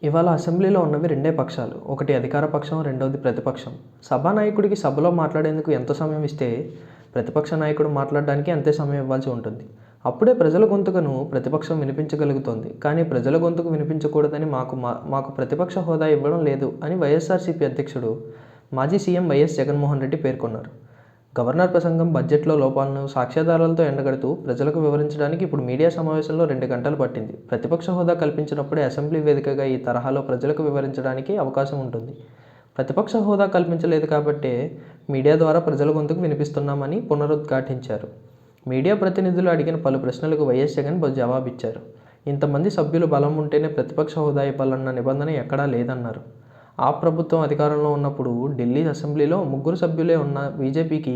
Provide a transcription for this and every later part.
ఇవాళ అసెంబ్లీలో ఉన్నవి రెండే పక్షాలు. ఒకటి అధికార పక్షం, రెండవది ప్రతిపక్షం. సభానాయకుడికి సభలో మాట్లాడేందుకు ఎంత సమయం ఇస్తే ప్రతిపక్ష నాయకుడు మాట్లాడడానికి అంతే సమయం ఇవ్వాల్సి ఉంటుంది. అప్పుడే ప్రజల గొంతుకను ప్రతిపక్షం వినిపించగలుగుతోంది. కానీ ప్రజల గొంతుకు వినిపించకూడదని మాకు ప్రతిపక్ష హోదా ఇవ్వడం లేదు అని వైఎస్ఆర్సీపీ అధ్యక్షుడు, మాజీ సీఎం వైఎస్ జగన్మోహన్ రెడ్డి పేర్కొన్నారు. గవర్నర్ ప్రసంగం బడ్జెట్లో లోపాలను సాక్ష్యాధారాలతో ఎండగడుతూ ప్రజలకు వివరించడానికి ఇప్పుడు మీడియా సమావేశంలో 2 గంటలు పట్టింది. ప్రతిపక్ష హోదా కల్పించినప్పుడే అసెంబ్లీ వేదికగా ఈ తరహాలో ప్రజలకు వివరించడానికి అవకాశం ఉంటుంది. ప్రతిపక్ష హోదా కల్పించలేదు కాబట్టే మీడియా ద్వారా ప్రజల గొంతుకు వినిపిస్తున్నామని పునరుద్ఘాటించారు. మీడియా ప్రతినిధులు అడిగిన పలు ప్రశ్నలకు వైఎస్ జగన్ జవాబిచ్చారు. ఇంతమంది సభ్యులు బలం ఉంటేనే ప్రతిపక్ష హోదా ఇవ్వాలన్న నిబంధన ఎక్కడా లేదన్నారు. ఆ ప్రభుత్వం అధికారంలో ఉన్నప్పుడు ఢిల్లీ అసెంబ్లీలో 3 సభ్యులే ఉన్న బీజేపీకి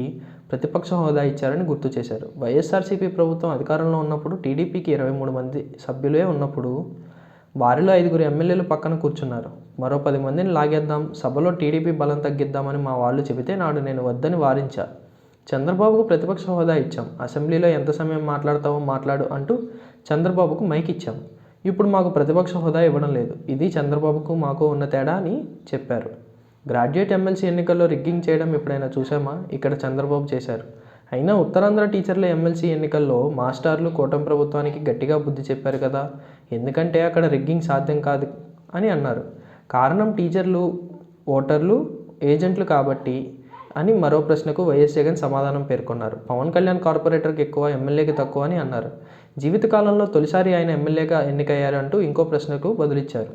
ప్రతిపక్ష హోదా ఇచ్చారని గుర్తు చేశారు. వైఎస్ఆర్సీపీ ప్రభుత్వం అధికారంలో ఉన్నప్పుడు టీడీపీకి 23 మంది సభ్యులే ఉన్నప్పుడు వారిలో 5 ఎమ్మెల్యేలు పక్కన కూర్చున్నారు. మరో 10 మందిని లాగేద్దాం, సభలో టీడీపీ బలం తగ్గిద్దామని మా వాళ్ళు చెబితే నాడు నేను వద్దని వారించా. చంద్రబాబుకు ప్రతిపక్ష హోదా ఇచ్చాం, అసెంబ్లీలో ఎంత సమయం మాట్లాడతావో మాట్లాడు అంటూ చంద్రబాబుకు మైక్ ఇచ్చాం. ఇప్పుడు మాకు ప్రతిపక్ష హోదా ఇవ్వడం లేదు. ఇది చంద్రబాబుకు మాకు ఉన్న తేడా అని చెప్పారు. గ్రాడ్యుయేట్ ఎమ్మెల్సీ ఎన్నికల్లో రిగ్గింగ్ చేయడం ఎప్పుడైనా చూసామా? ఇక్కడ చంద్రబాబు చేశారు. అయినా ఉత్తరాంధ్ర టీచర్ల ఎమ్మెల్సీ ఎన్నికల్లో మాస్టర్లు కూటమి ప్రభుత్వానికి గట్టిగా బుద్ధి చెప్పారు కదా, ఎందుకంటే అక్కడ రిగ్గింగ్ సాధ్యం కాదు అని అన్నారు. కారణం టీచర్లు, ఓటర్లు, ఏజెంట్లు కాబట్టి అని మరో ప్రశ్నకు వైఎస్ జగన్ సమాధానం పేర్కొన్నారు. పవన్ కళ్యాణ్ కార్పొరేటర్కి ఎక్కువ, ఎమ్మెల్యేకి తక్కువ అని అన్నారు. జీవితకాలంలో తొలిసారి ఆయన ఎమ్మెల్యేగా ఎన్నికయ్యారు అంటూ ఇంకో ప్రశ్నకు బదులిచ్చారు.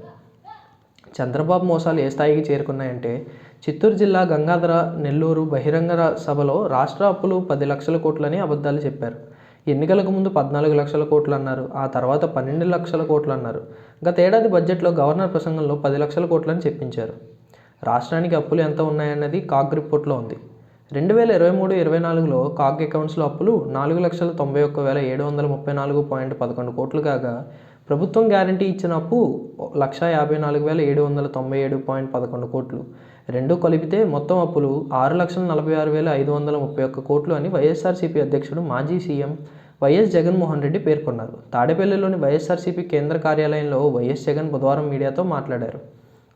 చంద్రబాబు మోసాలు ఏ స్థాయికి చేరుకున్నాయంటే చిత్తూరు జిల్లా గంగాధర, నెల్లూరు బహిరంగ సభలో రాష్ట్ర అప్పులు 10 లక్షల కోట్లని అబద్ధాలు చెప్పారు. ఎన్నికలకు ముందు 14 లక్షల కోట్లు అన్నారు. ఆ తర్వాత 12 లక్షల కోట్లు అన్నారు. గతేడాది బడ్జెట్లో గవర్నర్ ప్రసంగంలో 10 లక్షల కోట్లని చెప్పించారు. రాష్ట్రానికి అప్పులు ఎంత ఉన్నాయన్నది కాగ్ రిపోర్ట్లో ఉంది. 2023-24లో కాగ్ అకౌంట్స్లో అప్పులు 4,91,734.11 కోట్లు కాగా ప్రభుత్వం గ్యారంటీ ఇచ్చిన అప్పు 1,54,797.11 కోట్లు. రెండూ కలిపితే మొత్తం అప్పులు 6,46,531 కోట్లు అని వైఎస్ఆర్సీపీ అధ్యక్షుడు, మాజీ సీఎం వైఎస్ జగన్మోహన్ రెడ్డి పేర్కొన్నారు. తాడేపల్లిలోని వైఎస్ఆర్సీపీ కేంద్ర కార్యాలయంలో వైఎస్ జగన్ బుధవారం మీడియాతో మాట్లాడారు.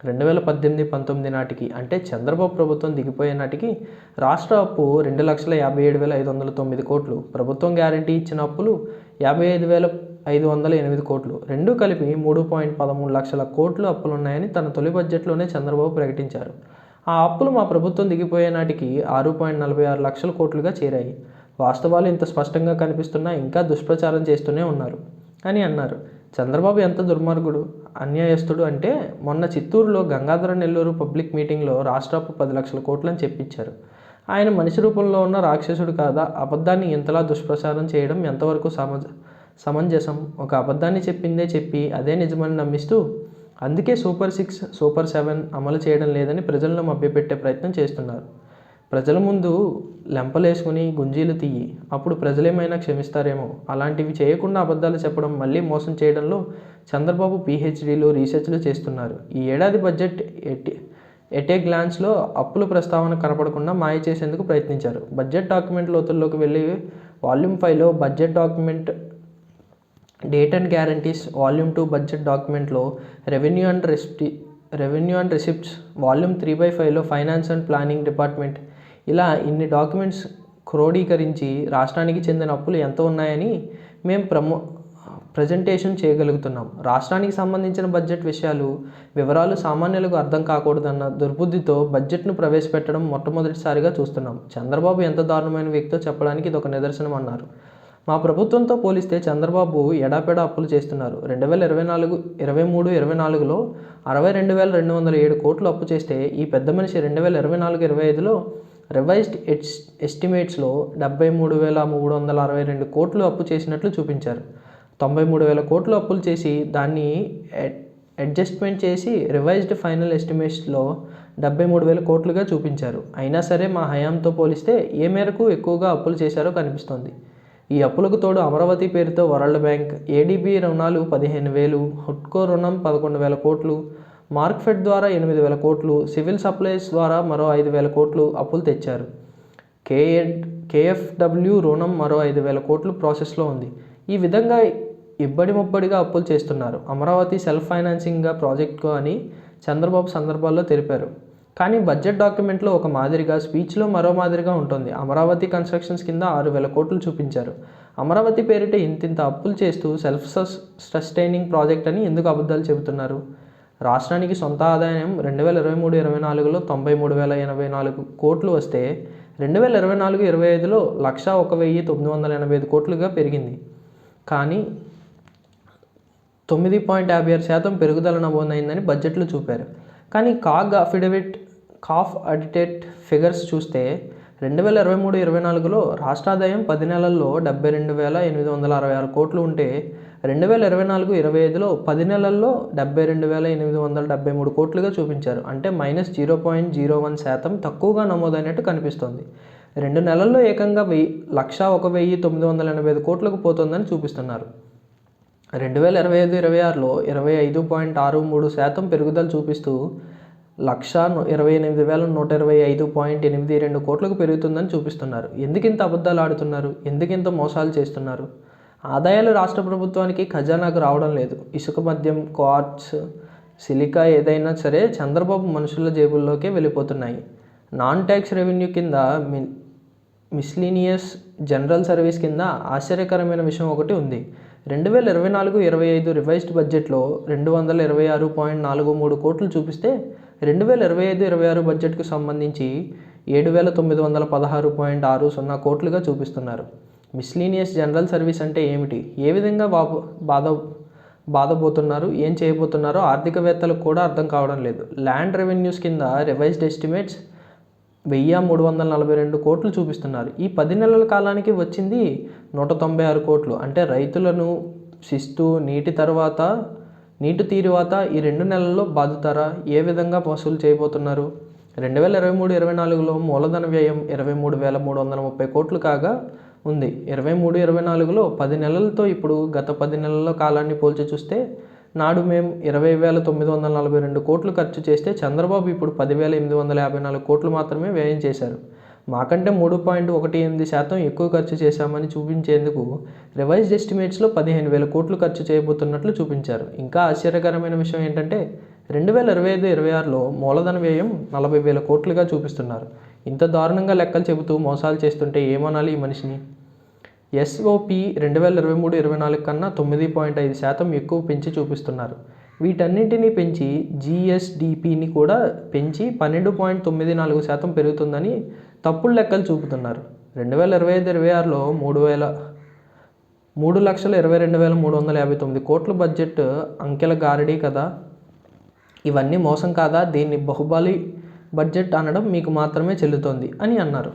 2018-19 నాటికి, అంటే చంద్రబాబు ప్రభుత్వం దిగిపోయే నాటికి రాష్ట్ర అప్పు 2,57,509 కోట్లు, ప్రభుత్వం గ్యారంటీ ఇచ్చిన అప్పులు 55,508 కోట్లు. రెండూ కలిపి 3.13 లక్షల కోట్లు అప్పులున్నాయని తన తొలి బడ్జెట్లోనే చంద్రబాబు ప్రకటించారు. ఆ అప్పులు మా ప్రభుత్వం దిగిపోయే నాటికి 6.46 లక్షల కోట్లుగా చేరాయి. వాస్తవాలు ఇంత స్పష్టంగా కనిపిస్తున్నా ఇంకా దుష్ప్రచారం చేస్తూనే ఉన్నారు అని అన్నారు. చంద్రబాబు ఎంత దుర్మార్గుడు, అన్యాయస్తుడు అంటే మొన్న చిత్తూరులో గంగాధర, నెల్లూరు పబ్లిక్ మీటింగ్లో రాష్ట్ర అప్పు 10 లక్షల కోట్లని చెప్పించారు. ఆయన మనిషి రూపంలో ఉన్న రాక్షసుడు కాదా? అబద్ధాన్ని ఇంతలా దుష్ప్రచారం చేయడం ఎంతవరకు సమంజసం? ఒక అబద్ధాన్ని చెప్పిందే చెప్పి అదే నిజమని నమ్మిస్తూ అందుకే సూపర్ 6, సూపర్ 7 అమలు చేయడం లేదని ప్రజలను మభ్యపెట్టే ప్రయత్నం చేస్తున్నారు. ప్రజల ముందు లెంపలేసుకుని గుంజీలు తీయి, అప్పుడు ప్రజలేమైనా క్షమిస్తారేమో. అలాంటివి చేయకుండా అబద్ధాలు చెప్పడం, మళ్ళీ మోసం చేయడంలో చంద్రబాబు పీహెచ్డీలు, రీసెర్చ్లు చేస్తున్నారు. ఈ ఏడాది బడ్జెట్ ఎటే గ్లాన్స్లో అప్పుల ప్రస్తావన కనపడకుండా మాయ చేసేందుకు ప్రయత్నించారు. బడ్జెట్ డాక్యుమెంట్ లోతుల్లోకి వెళ్ళి వాల్యూమ్ 5లో budget document debt and guarantees, volume 2 budget డాక్యుమెంట్లో రెవెన్యూ అండ్ రిసిప్ట్స్, వాల్యూమ్ 3/5లో ఫైనాన్స్ అండ్ ప్లానింగ్ డిపార్ట్మెంట్, ఇలా ఇన్ని డాక్యుమెంట్స్ క్రోడీకరించి రాష్ట్రానికి చెందిన అప్పులు ఎంత ఉన్నాయని మేము ప్రజెంటేషన్ చేయగలుగుతున్నాం. రాష్ట్రానికి సంబంధించిన బడ్జెట్ వివరాలు సామాన్యులకు అర్థం కాకూడదన్న దుర్బుద్ధితో బడ్జెట్ను ప్రవేశపెట్టడం మొట్టమొదటిసారిగా చూస్తున్నాం. చంద్రబాబు ఎంత దారుణమైన వ్యక్తో చెప్పడానికి ఇదొక నిదర్శనం అన్నారు. మా ప్రభుత్వంతో పోలిస్తే చంద్రబాబు ఎడాపెడా అప్పులు చేస్తున్నారు. 2023-24లో 62,207 కోట్లు అప్పు చేస్తే ఈ పెద్ద మనిషి 2024-25లో రివైజ్డ్ ఎస్టిమేట్స్లో 73,362 కోట్లు అప్పు చేసినట్లు చూపించారు. 93,000 కోట్లు అప్పులు చేసి దాన్ని అడ్జస్ట్మెంట్ చేసి రివైజ్డ్ ఫైనల్ ఎస్టిమేట్స్లో 73,000 కోట్లుగా చూపించారు. అయినా సరే మా హయాంతో పోలిస్తే ఏ మేరకు ఎక్కువగా అప్పులు చేశారో కనిపిస్తోంది. ఈ అప్పులకు తోడు అమరావతి పేరుతో వరల్డ్ బ్యాంక్, ఏడీబీ రుణాలు 15,000, హుడ్కో రుణం 11,000 కోట్లు, మార్క్ఫెడ్ ద్వారా 8,000 కోట్లు, సివిల్ సప్లైస్ ద్వారా మరో 5,000 కోట్లు అప్పులు తెచ్చారు. కేఎఫ్డబ్ల్యూ రుణం మరో 5,000 కోట్లు ప్రాసెస్లో ఉంది. ఈ విధంగా ఇబ్బడి ముబ్బడిగా అప్పులు చేస్తున్నారు. అమరావతి సెల్ఫ్ ఫైనాన్సింగ్గా ప్రాజెక్టు అని చంద్రబాబు సందర్భాల్లో తెలిపారు. కానీ బడ్జెట్ డాక్యుమెంట్లో ఒక మాదిరిగా, స్పీచ్లో మరో మాదిరిగా ఉంటుంది. అమరావతి కన్స్ట్రక్షన్స్ కింద 6,000 కోట్లు చూపించారు. అమరావతి పేరిట ఇంతింత అప్పులు చేస్తూ సెల్ఫ్ సస్టైనింగ్ ప్రాజెక్ట్ అని ఎందుకు అబద్ధాలు చెబుతున్నారు? రాష్ట్రానికి సొంత ఆదాయం 2023-24లో 93,084 కోట్లు వస్తే 2024-25లో 101,985 కోట్లుగా పెరిగింది. కానీ 9.56% పెరుగుదల నమోదైందని బడ్జెట్లో చూపారు. కానీ కాఫ్ ఆడిటెడ్ ఫిగర్స్ చూస్తే 2023-24లో రాష్ట్ర ఆదాయం 10 నెలల్లో 72,866 కోట్లు ఉంటే 2024-25లో 10 నెలల్లో 72,873 కోట్లుగా చూపించారు. అంటే -0.01% తక్కువగా నమోదైనట్టు కనిపిస్తోంది. 2 నెలల్లో ఏకంగా 101,985 కోట్లకు పోతోందని చూపిస్తున్నారు. 2025-26లో 25.63% పెరుగుదల చూపిస్తూ 128,125.82 కోట్లకు పెరుగుతుందని చూపిస్తున్నారు. ఎందుకింత అబద్ధాలు ఆడుతున్నారు? ఎందుకింత మోసాలు చేస్తున్నారు? ఆదాయాలు రాష్ట్ర ప్రభుత్వానికి ఖజానాకు రావడం లేదు. ఇసుక, మద్యం, క్వార్ట్స్, సిలికా ఏదైనా సరే చంద్రబాబు మనుషుల జేబుల్లోకే వెళ్ళిపోతున్నాయి. నాన్ ట్యాక్స్ రెవెన్యూ కింద మిస్లీనియస్ జనరల్ సర్వీస్ కింద ఆశ్చర్యకరమైన విషయం ఒకటి ఉంది. 2024-25 రివైజ్డ్ బడ్జెట్లో 226.43 కోట్లు చూపిస్తే 2025-26 బడ్జెట్కు సంబంధించి 7,916.60 కోట్లుగా చూపిస్తున్నారు. మిస్లీనియస్ జనరల్ సర్వీస్ అంటే ఏమిటి? ఏ విధంగా బాధపోతున్నారు? ఏం చేయబోతున్నారో ఆర్థికవేత్తలకు కూడా అర్థం కావడం లేదు. ల్యాండ్ రెవెన్యూస్ కింద రివైజ్డ్ ఎస్టిమేట్స్ 1,342 కోట్లు చూపిస్తున్నారు. ఈ 10 నెలల కాలానికి వచ్చింది 196 కోట్లు. అంటే రైతులను శిస్తు, నీటి తీరువాత ఈ 2 నెలల్లో బాదుతారా? ఏ విధంగా వసూలు చేయబోతున్నారు? 2023-24లో మూలధన వ్యయం 23,330 కోట్లు కాగా ఉంది. 23-24లో 10 నెలలతో ఇప్పుడు గత 10 నెలల కాలాన్ని పోల్చి చూస్తే నాడు మేము 20,942 కోట్లు ఖర్చు చేస్తే చంద్రబాబు ఇప్పుడు 10,854 కోట్లు మాత్రమే వ్యయం చేశారు. మాకంటే 3.18% ఎక్కువ ఖర్చు చేశామని చూపించేందుకు రివైజ్డ్ ఎస్టిమేట్స్లో 15,000 కోట్లు ఖర్చు చేయబోతున్నట్లు చూపించారు. ఇంకా ఆశ్చర్యకరమైన విషయం ఏంటంటే 2025-26లో మూలధన వ్యయం 40,000 కోట్లుగా చూపిస్తున్నారు. ఇంత దారుణంగా లెక్కలు చెబుతూ మోసాలు చేస్తుంటే ఏమనాలి ఈ మనిషిని? ఎస్ఓపి 2023-24 కన్నా 9.5% ఎక్కువ పెంచి చూపిస్తున్నారు. వీటన్నింటినీ పెంచి జిఎస్డిపిని కూడా పెంచి 12.94% పెరుగుతుందని తప్పుడు లెక్కలు చూపుతున్నారు. 2025-26లో 3,22,359 కోట్ల బడ్జెట్ అంకెల గారడీ కదా. ఇవన్నీ మోసం కాదా? దీన్ని బాహుబలి బడ్జెట్ అనడం మీకు మాత్రమే చెల్లుతోంది అని అన్నారు.